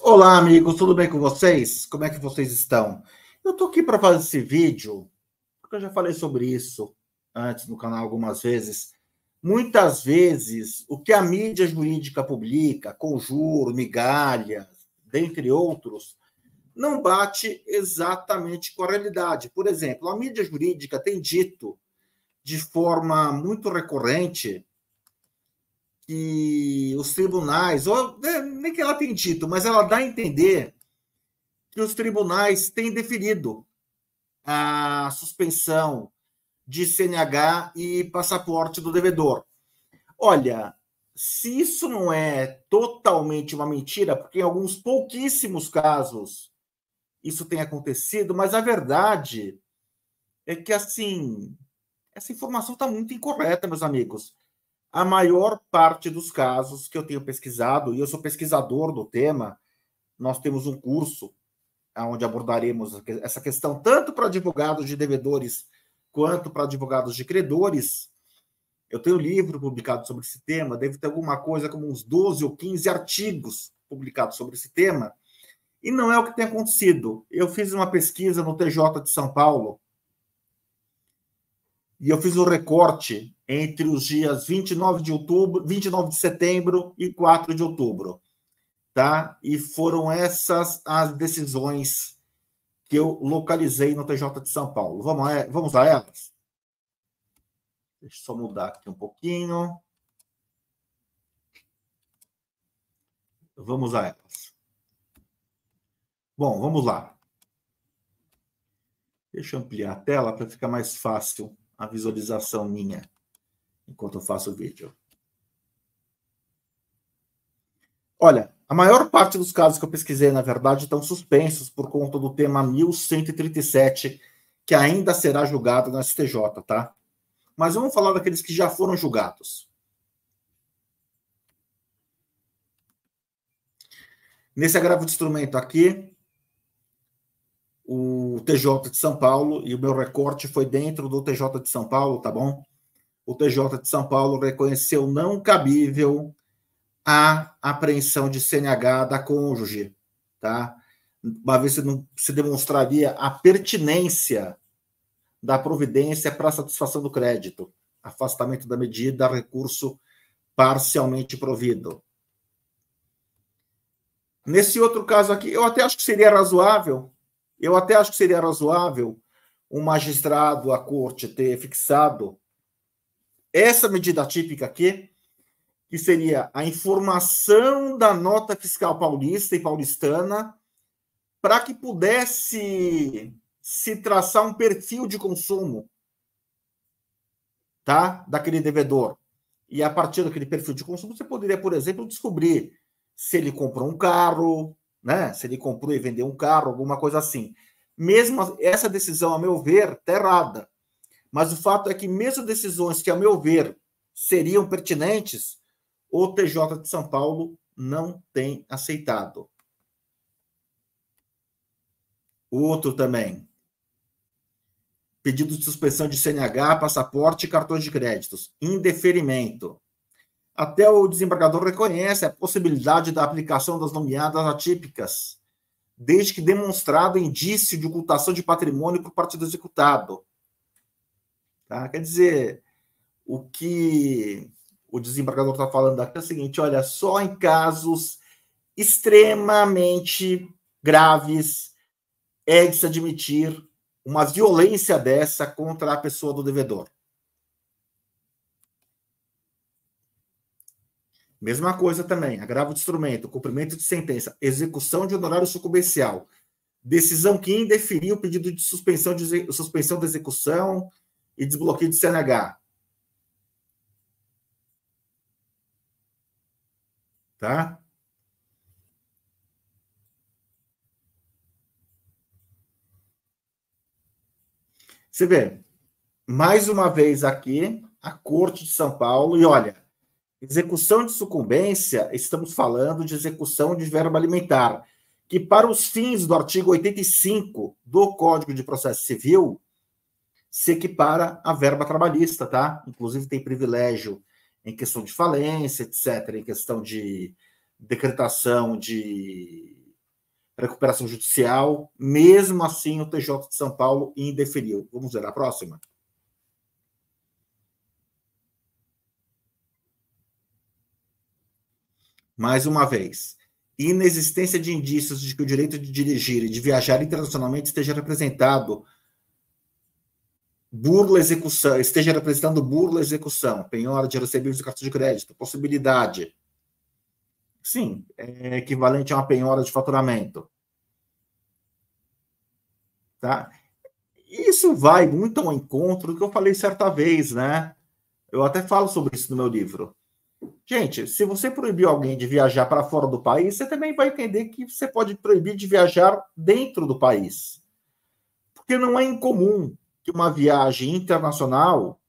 Olá, amigos, tudo bem com vocês? Como é que vocês estão? Eu estou aqui para fazer esse vídeo, porque eu já falei sobre isso antes no canal algumas vezes. Muitas vezes, o que a mídia jurídica publica, conjuro, migalhas, dentre outros, não bate exatamente com a realidade. Por exemplo, a mídia jurídica tem dito de forma muito recorrente que os tribunais, ou nem que ela tenha dito, mas ela dá a entender que os tribunais têm deferido a suspensão de CNH e passaporte do devedor. Olha, se isso não é totalmente uma mentira, porque em alguns pouquíssimos casos isso tem acontecido, mas a verdade é que, assim, essa informação está muito incorreta, meus amigos. A maior parte dos casos que eu tenho pesquisado, e eu sou pesquisador do tema, nós temos um curso onde abordaremos essa questão tanto para advogados de devedores quanto para advogados de credores. Eu tenho um livro publicado sobre esse tema, deve ter alguma coisa como uns 12 ou 15 artigos publicados sobre esse tema, e não é o que tem acontecido. Eu fiz uma pesquisa no TJ de São Paulo, e eu fiz um recorte entre os dias 29 de outubro, 29 de setembro e 4 de outubro, tá? E foram essas as decisões que eu localizei no TJ de São Paulo. Vamos a elas? Deixa eu só mudar aqui um pouquinho. Vamos a elas. Bom, vamos lá. Deixa eu ampliar a tela para ficar mais fácil a visualização minha enquanto eu faço o vídeo. Olha, a maior parte dos casos que eu pesquisei, na verdade, estão suspensos por conta do tema 1137, que ainda será julgado no STJ, tá? Mas vamos falar daqueles que já foram julgados. Nesse agravo de instrumento aqui, o TJ de São Paulo, e o meu recorte foi dentro do TJ de São Paulo, tá bom? O TJ de São Paulo reconheceu não cabível a apreensão de CNH da cônjuge, tá? Uma vez se demonstraria a pertinência da providência para a satisfação do crédito, afastamento da medida, recurso parcialmente provido. Nesse outro caso aqui, eu até acho que seria razoável um magistrado, a corte, ter fixado essa medida típica aqui, que seria a informação da nota fiscal paulista e paulistana, para que pudesse se traçar um perfil de consumo, tá? Daquele devedor. E a partir daquele perfil de consumo, você poderia, por exemplo, descobrir se ele comprou um carro, né? Se ele comprou e vendeu um carro, alguma coisa assim. Mesmo essa decisão, a meu ver, está errada. Mas o fato é que mesmo decisões que, a meu ver, seriam pertinentes, o TJ de São Paulo não tem aceitado. O outro também. Pedido de suspensão de CNH, passaporte e cartões de créditos. Indeferimento. Até o desembargador reconhece a possibilidade da aplicação das nomeadas atípicas, desde que demonstrado indício de ocultação de patrimônio por parte do executado. Tá? Quer dizer, o que o desembargador está falando aqui é o seguinte: olha, só em casos extremamente graves é de se admitir uma violência dessa contra a pessoa do devedor. Mesma coisa também, agravo de instrumento, cumprimento de sentença, execução de honorário sucumbencial, decisão que indeferiu o pedido de suspensão da execução e desbloqueio de CNH. Tá? Você vê, mais uma vez aqui, a Corte de São Paulo, e olha, execução de sucumbência, estamos falando de execução de verba alimentar, que para os fins do artigo 85 do Código de Processo Civil, se equipara à verba trabalhista, tá? Inclusive tem privilégio em questão de falência, etc., em questão de decretação de recuperação judicial. Mesmo assim, o TJ de São Paulo indeferiu. Vamos ver a próxima. Mais uma vez, inexistência de indícios de que o direito de dirigir e de viajar internacionalmente esteja representando burla execução, esteja representando burla execução, penhora de recebíveis de cartão de crédito, possibilidade. Sim, é equivalente a uma penhora de faturamento. Tá? Isso vai muito ao encontro do que eu falei certa vez, né? Eu até falo sobre isso no meu livro. Gente, se você proibir alguém de viajar para fora do país, você também vai entender que você pode proibir de viajar dentro do país. Porque não é incomum que uma viagem internacional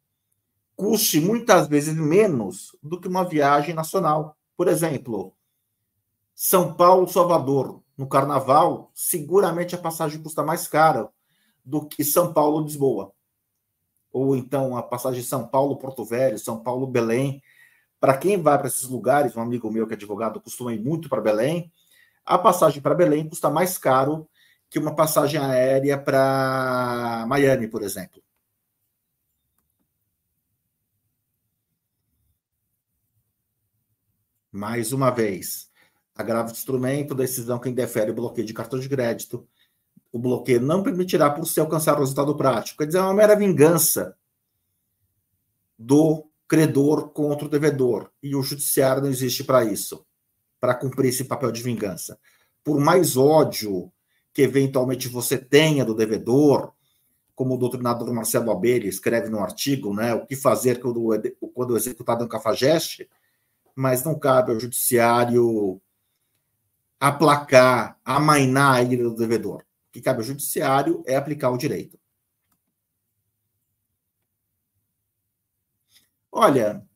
custe muitas vezes menos do que uma viagem nacional. Por exemplo, São Paulo-Salvador, no Carnaval, seguramente a passagem custa mais cara do que São Paulo-Lisboa. Ou então a passagem São Paulo-Porto Velho, São Paulo-Belém. Para quem vai para esses lugares, um amigo meu que é advogado costuma ir muito para Belém, a passagem para Belém custa mais caro que uma passagem aérea para Miami, por exemplo. Mais uma vez, agravo de instrumento, decisão que indefere o bloqueio de cartão de crédito. O bloqueio não permitirá por se alcançar o resultado prático. Quer dizer, é uma mera vingança do credor contra o devedor. E o judiciário não existe para isso, para cumprir esse papel de vingança. Por mais ódio que eventualmente você tenha do devedor, como o doutrinador Marcelo Abelha escreve no artigo, né, o que fazer quando o executado é um cafajeste, mas não cabe ao judiciário aplacar, amainar a ira do devedor. O que cabe ao judiciário é aplicar o direito. Olha,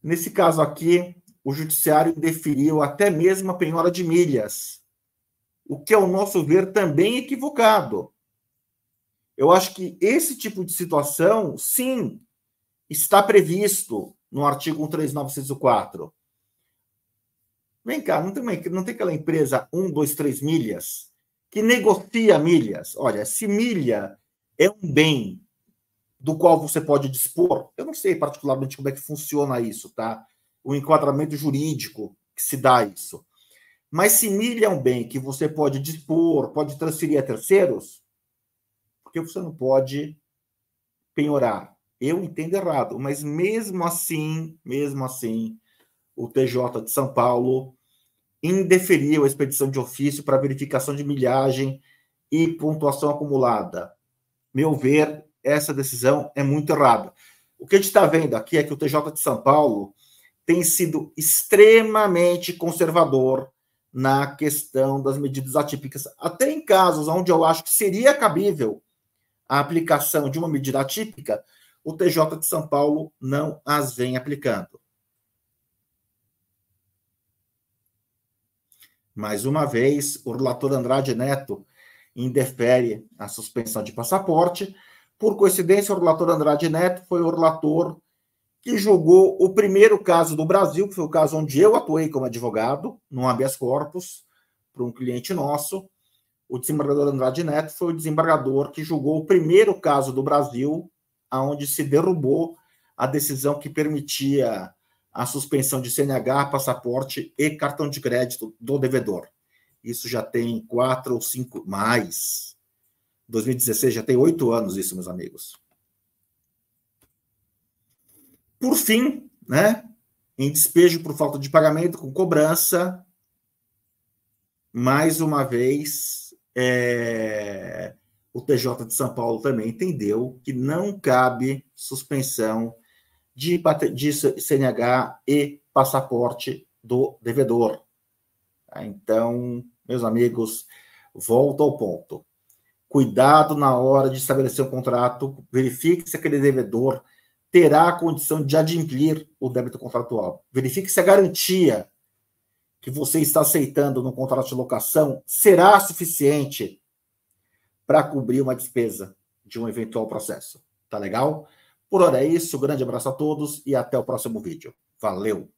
nesse caso aqui, o judiciário indeferiu até mesmo a penhora de milhas, o que, ao nosso ver, também é equivocado. Eu acho que esse tipo de situação, sim, está previsto no artigo 139.604. Vem cá, não tem aquela empresa 123 milhas que negocia milhas? Olha, se milha é um bem do qual você pode dispor, eu não sei particularmente como é que funciona isso, tá? O enquadramento jurídico que se dá isso. Mas se milha é um bem que você pode dispor, pode transferir a terceiros, por que você não pode penhorar? Eu entendo errado, mas mesmo assim, o TJ de São Paulo indeferiu a expedição de ofício para verificação de milhagem e pontuação acumulada. Meu ver, essa decisão é muito errada. O que a gente está vendo aqui é que o TJ de São Paulo tem sido extremamente conservador na questão das medidas atípicas, até em casos onde eu acho que seria cabível a aplicação de uma medida atípica, o TJ de São Paulo não as vem aplicando. Mais uma vez, o relator Andrade Neto indefere a suspensão de passaporte. Por coincidência, o relator Andrade Neto foi o relator que julgou o primeiro caso do Brasil, que foi o caso onde eu atuei como advogado, no habeas corpus, para um cliente nosso. O desembargador Andrade Neto foi o desembargador que julgou o primeiro caso do Brasil, onde se derrubou a decisão que permitia a suspensão de CNH, passaporte e cartão de crédito do devedor. Isso já tem 4 ou 5 mais. 2016 já tem 8 anos isso, meus amigos. Por fim, né, em despejo por falta de pagamento com cobrança, mais uma vez, o TJ de São Paulo também entendeu que não cabe suspensão de CNH e passaporte do devedor. Então, meus amigos, volto ao ponto. Cuidado na hora de estabelecer um contrato, verifique se aquele devedor terá a condição de adimplir o débito contratual. Verifique se a garantia que você está aceitando no contrato de locação será suficiente para cobrir uma despesa de um eventual processo. Tá legal? Por hora é isso, grande abraço a todos e até o próximo vídeo. Valeu!